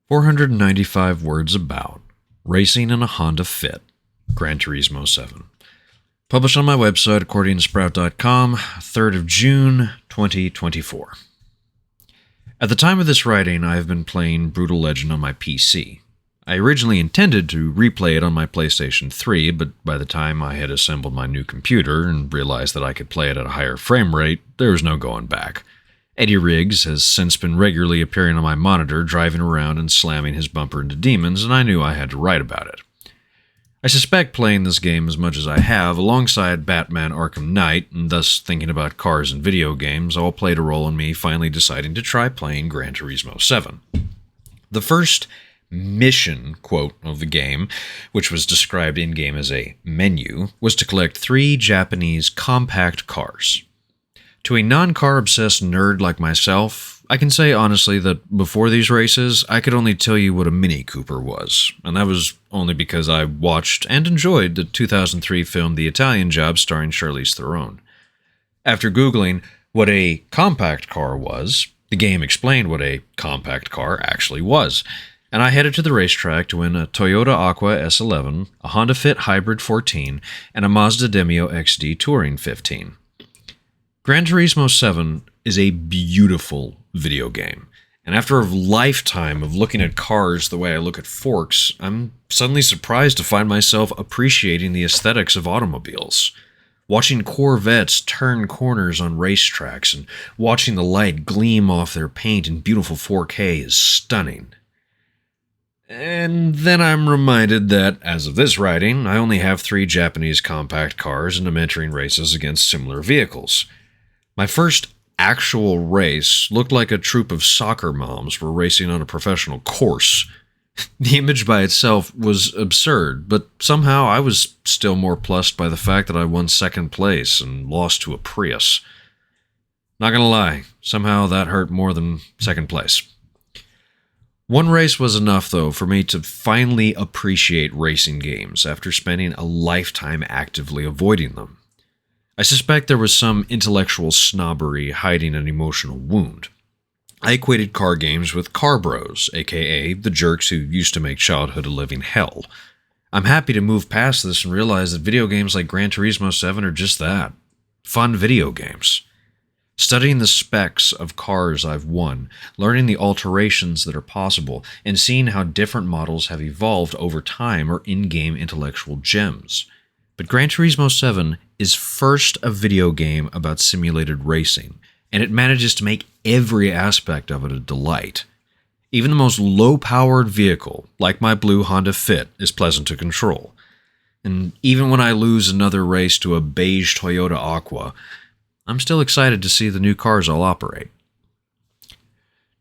495 words about racing in a Honda Fit, Gran Turismo 7. Published on my website, accordionsprout.com, 3rd of June, 2024. At the time of this writing, I have been playing Brutal Legend on my PC. I originally intended to replay it on my PlayStation 3, but by the time I had assembled my new computer and realized that I could play it at a higher frame rate, there was no going back. Eddie Riggs has since been regularly appearing on my monitor, driving around and slamming his bumper into demons, and I knew I had to write about it. I suspect playing this game as much as I have, alongside Batman Arkham Knight, and thus thinking about cars and video games, all played a role in me finally deciding to try playing Gran Turismo 7. The first mission, quote, of the game, which was described in-game as a menu, was to collect 3 Japanese compact cars. To a non-car obsessed nerd like myself, I can say honestly that before these races, I could only tell you what a Mini Cooper was, and that was only because I watched and enjoyed the 2003 film The Italian Job starring Charlize Theron. After Googling what a compact car was, the game explained what a compact car actually was, and I headed to the racetrack to win a Toyota Aqua S11, a Honda Fit Hybrid 14, and a Mazda Demio XD Touring 15. Gran Turismo 7 is a beautiful video game, and after a lifetime of looking at cars the way I look at forks, I'm suddenly surprised to find myself appreciating the aesthetics of automobiles. Watching Corvettes turn corners on racetracks and watching the light gleam off their paint in beautiful 4K is stunning. And then I'm reminded that, as of this writing, I only have 3 Japanese compact cars and I'm entering races against similar vehicles. My first actual race looked like a troop of soccer moms were racing on a professional course. The image by itself was absurd, but somehow I was still more plussed by the fact that I won 2nd place and lost to a Prius. Not gonna lie, somehow that hurt more than 2nd place. One race was enough, though, for me to finally appreciate racing games after spending a lifetime actively avoiding them. I suspect there was some intellectual snobbery hiding an emotional wound. I equated car games with car bros, aka the jerks who used to make childhood a living hell. I'm happy to move past this and realize that video games like Gran Turismo 7 are just that. Fun video games. Studying the specs of cars I've won, learning the alterations that are possible, and seeing how different models have evolved over time are in-game intellectual gems. But Gran Turismo 7 is first a video game about simulated racing, and it manages to make every aspect of it a delight. Even the most low-powered vehicle, like my blue Honda Fit, is pleasant to control. And even when I lose another race to a beige Toyota Aqua, I'm still excited to see the new cars I'll operate.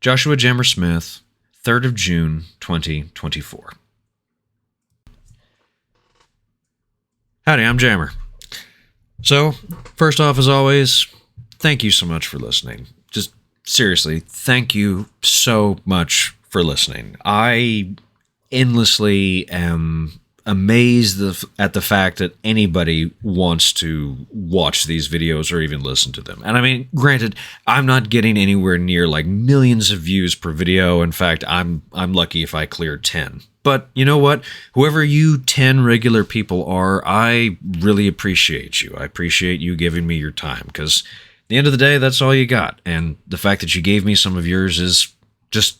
Joshua Jammer Smith, 3rd of June, 2024. Howdy, I'm Jammer. So, first off, as always, thank you so much for listening. Just seriously, thank you so much for listening. I endlessly am amazed at the fact that anybody wants to watch these videos or even listen to them. And I mean, granted, I'm not getting anywhere near like millions of views per video. In fact, I'm lucky if I clear 10. But you know what? Whoever you 10 regular people are, I really appreciate you. I appreciate you giving me your time, because at the end of the day, that's all you got. And the fact that you gave me some of yours is just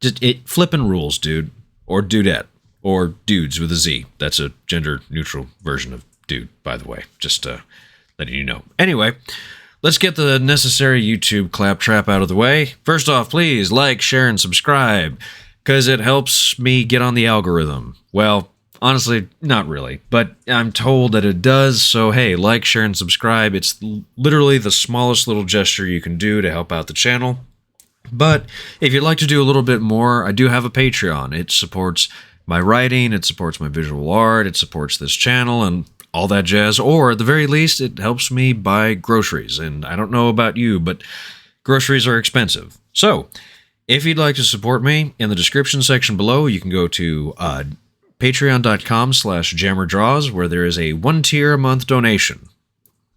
it flipping rules, dude. Or dudette. Or dudes with a Z. That's a gender-neutral version of dude, by the way. Just letting you know. Anyway, let's get the necessary YouTube claptrap out of the way. First off, please like, share, and subscribe, because it helps me get on the algorithm. Well, honestly, not really, but I'm told that it does, so hey, like, share, and subscribe. It's literally the smallest little gesture you can do to help out the channel. But if you'd like to do a little bit more, I do have a Patreon. It supports my writing, it supports my visual art, it supports this channel, and all that jazz. Or, at the very least, it helps me buy groceries. And I don't know about you, but groceries are expensive. So, if you'd like to support me, in the description section below, you can go to patreon.com/jammerdraws, where there is a $1 tier a month donation.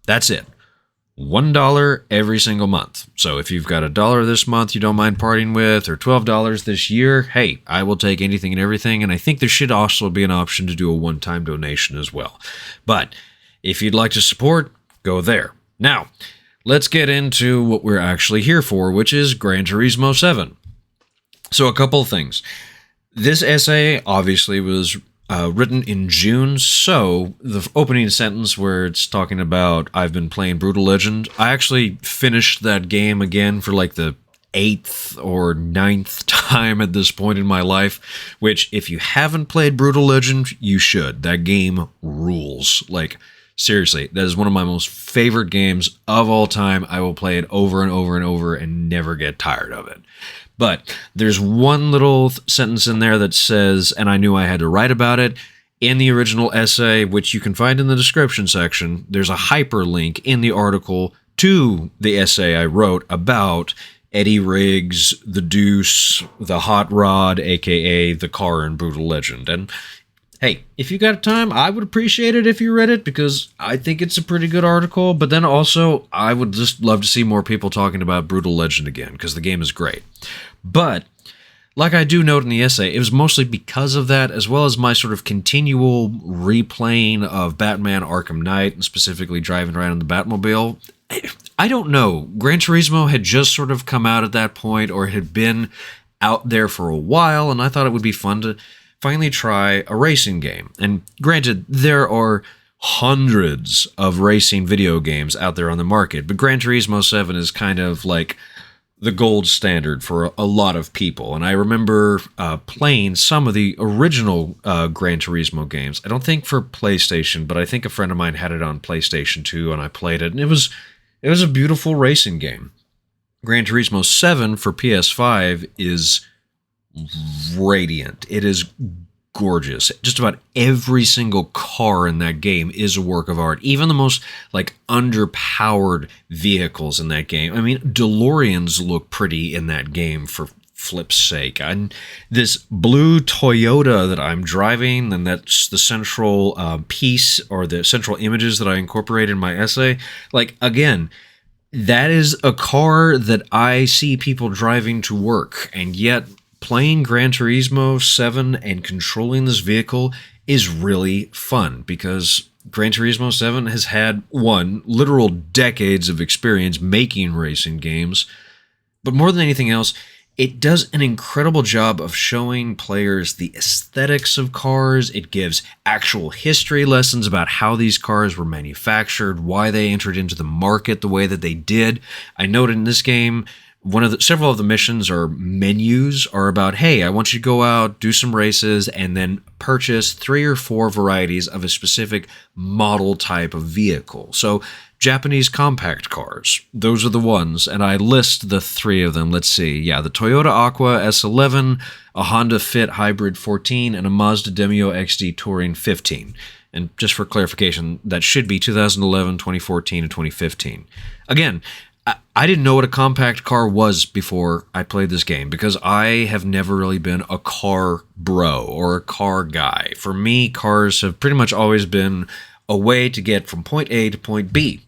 That's it. $1 every single month. So if you've got $1 this month you don't mind parting with, or $12 this year, hey, I will take anything and everything. And I think there should also be an option to do a one-time donation as well. But if you'd like to support, go there. Now, let's get into what we're actually here for, which is Gran Turismo 7. So a couple of things. This essay obviously was written in June, so the opening sentence where it's talking about I've been playing Brutal Legend, I actually finished that game again for like the 8th or 9th time at this point in my life, which if you haven't played Brutal Legend, you should. That game rules. Like, seriously, that is one of my most favorite games of all time. I will play it over and over and over and never get tired of it. But there's one little sentence in there that says, and I knew I had to write about it, in the original essay, which you can find in the description section, there's a hyperlink in the article to the essay I wrote about Eddie Riggs, the Deuce, the Hot Rod, aka the car in Brutal Legend. And hey, if you got time, I would appreciate it if you read it, because I think it's a pretty good article. But then also, I would just love to see more people talking about Brutal Legend again, because the game is great. But, like I do note in the essay, it was mostly because of that, as well as my sort of continual replaying of Batman Arkham Knight, and specifically driving around in the Batmobile. I don't know. Gran Turismo had just sort of come out at that point, or it had been out there for a while, and I thought it would be fun to finally try a racing game. And granted, there are hundreds of racing video games out there on the market, but Gran Turismo 7 is kind of like the gold standard for a lot of people. And I remember playing some of the original Gran Turismo games. I don't think for PlayStation, but I think a friend of mine had it on PlayStation 2, and I played it, and it was a beautiful racing game. Gran Turismo 7 for PS5 is radiant. It is gorgeous. Just about every single car in that game is a work of art. Even the most like underpowered vehicles in that game. I mean, DeLoreans look pretty in that game, for flip's sake. And this blue Toyota that I'm driving, and that's the central piece, or the central images that I incorporate in my essay. Like, again, that is a car that I see people driving to work, and yet playing Gran Turismo 7 and controlling this vehicle is really fun, because Gran Turismo 7 has had, literal decades of experience making racing games, but more than anything else, it does an incredible job of showing players the aesthetics of cars. It gives actual history lessons about how these cars were manufactured, why they entered into the market the way that they did. I noted in this game, several of the missions or menus are about, hey, I want you to go out, do some races, and then purchase 3 or 4 varieties of a specific model type of vehicle. So Japanese compact cars, those are the ones, and I list the 3 of them. Let's see. Yeah, the Toyota Aqua S11, a Honda Fit Hybrid 14, and a Mazda Demio XD Touring 15. And just for clarification, that should be 2011, 2014, and 2015. Again, I didn't know what a compact car was before I played this game, because I have never really been a car bro or a car guy. For me, cars have pretty much always been a way to get from point A to point B.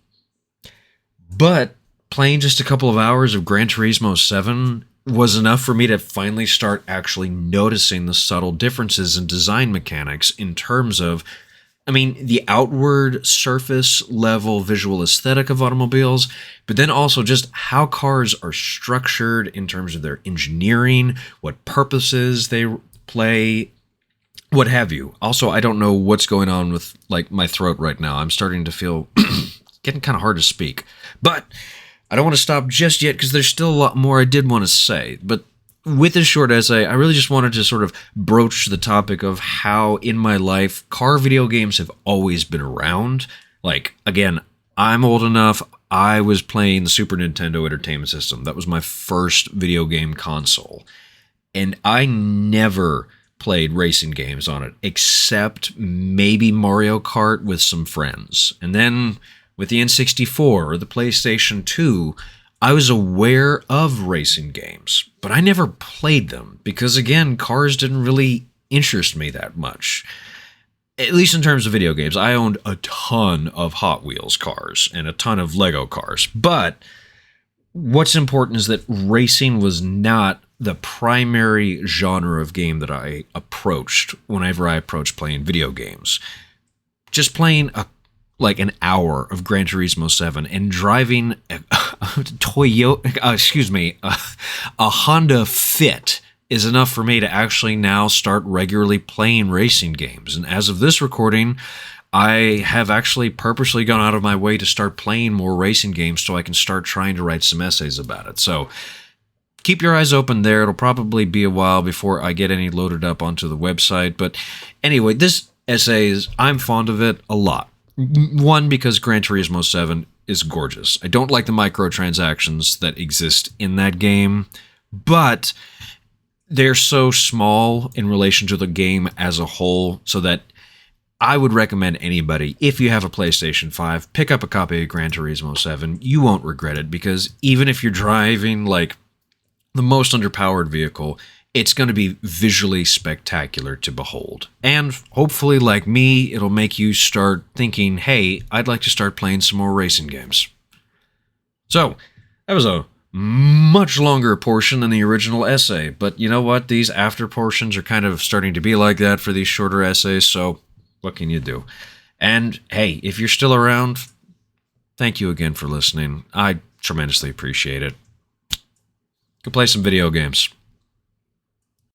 But playing just a couple of hours of Gran Turismo 7 was enough for me to finally start actually noticing the subtle differences in design mechanics in terms of, I mean, the outward surface level visual aesthetic of automobiles, but then also just how cars are structured in terms of their engineering, what purposes they play, what have you. Also, I don't know what's going on with like my throat right now. I'm starting to feel getting kind of hard to speak, but I don't want to stop just yet, because there's still a lot more I did want to say. But with this short essay, I really just wanted to sort of broach the topic of how in my life car video games have always been around. Like, again, I'm old enough, I was playing the Super Nintendo Entertainment System. That was my first video game console. And I never played racing games on it, except maybe Mario Kart with some friends. And then with the N64 or the PlayStation 2, I was aware of racing games, but I never played them because, again, cars didn't really interest me that much. at least in terms of video games, I owned a ton of Hot Wheels cars and a ton of Lego cars. But what's important is that racing was not the primary genre of game that I approached whenever I approached playing video games. Just playing an hour of Gran Turismo 7 and driving a Honda Fit is enough for me to actually now start regularly playing racing games. And as of this recording, I have actually purposely gone out of my way to start playing more racing games so I can start trying to write some essays about it. So keep your eyes open there. It'll probably be a while before I get any loaded up onto the website. But anyway, this essay I'm fond of it a lot. One, because Gran Turismo 7 is gorgeous. I don't like the microtransactions that exist in that game, but they're so small in relation to the game as a whole, so that I would recommend anybody, if you have a PlayStation 5, pick up a copy of Gran Turismo 7. You won't regret it, because even if you're driving like the most underpowered vehicle, it's going to be visually spectacular to behold. And hopefully, like me, it'll make you start thinking, hey, I'd like to start playing some more racing games. So, that was a much longer portion than the original essay, but you know what? These after portions are kind of starting to be like that for these shorter essays, so what can you do? And hey, if you're still around, thank you again for listening. I tremendously appreciate it. Go play some video games.